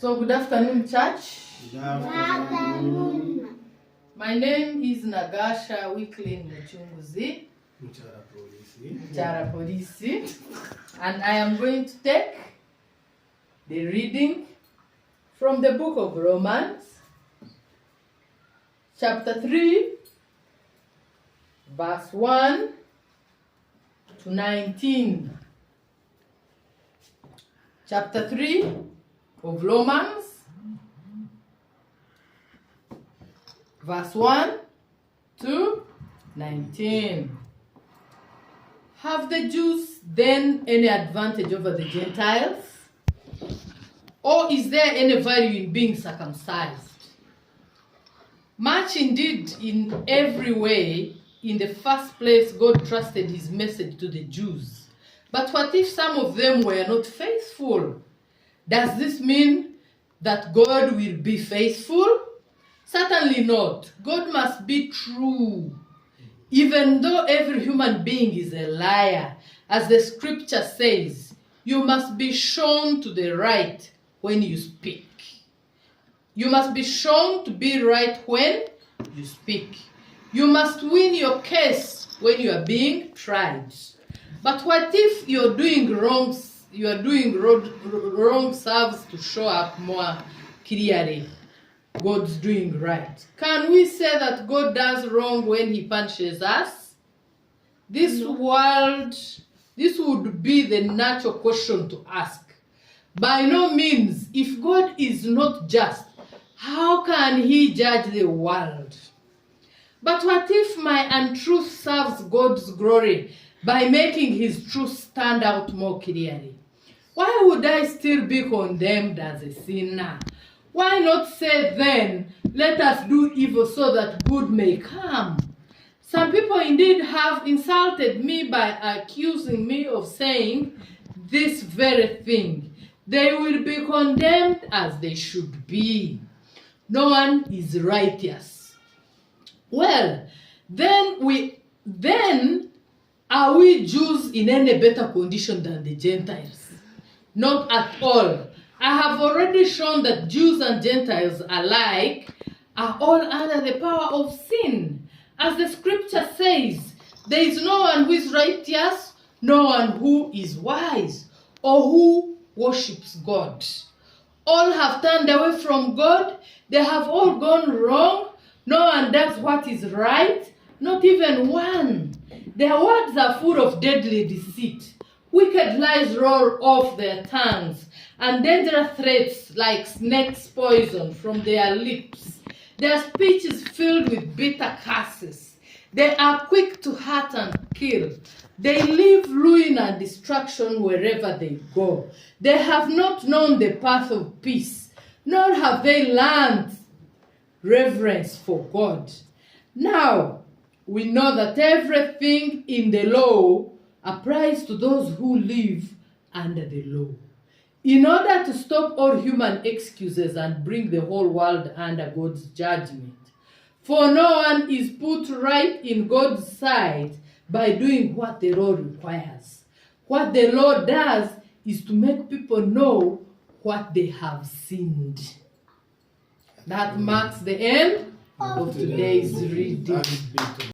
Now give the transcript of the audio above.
So good afternoon, church. Good afternoon. My name is Nagasha Wicklin M, and I am going to take the reading from the book of Romans, chapter 3, verse 1 to 19. Chapter 3 of Romans, verse 1 to 19. Have the Jews then any advantage over the Gentiles? Or is there any value in being circumcised? Much indeed, in every way. In the first place, God trusted his message to the Jews. But what if some of them were not faithful? Does this mean that God will be faithful? Certainly not. God must be true. Even though every human being is a liar, as the scripture says, you must be shown to the right when you speak. You must be shown to be right when you speak. You must win your case when you are being tried. But what if you're doing wrong serves to show up more clearly God's doing right? Can we say that God does wrong when he punishes us? This would be the natural question to ask. By no means, if God is not just, how can he judge the world? But what if my untruth serves God's glory by making his truth stand out more clearly? Why would I still be condemned as a sinner? Why not say then, let us do evil so that good may come? Some people indeed have insulted me by accusing me of saying this very thing. They will be condemned as they should be. No one is righteous. Well, then are we Jews in any better condition than the Gentiles? Not at all. I have already shown that Jews and Gentiles alike are all under the power of sin. As the scripture says, there is no one who is righteous, no one who is wise, or who worships God. All have turned away from God. They have all gone wrong. No one does what is right, not even one. Their words are full of deadly deceit. Wicked lies roll off their tongues, and dangerous threats like snakes' poison from their lips. Their speech is filled with bitter curses. They are quick to hurt and kill. They leave ruin and destruction wherever they go. They have not known the path of peace, nor have they learned reverence for God. Now, we know that everything in the law applies to those who live under the law, in order to stop all human excuses and bring the whole world under God's judgment. For no one is put right in God's sight by doing what the law requires. What the law does is to make people know what they have sinned. That marks the end of today's reading.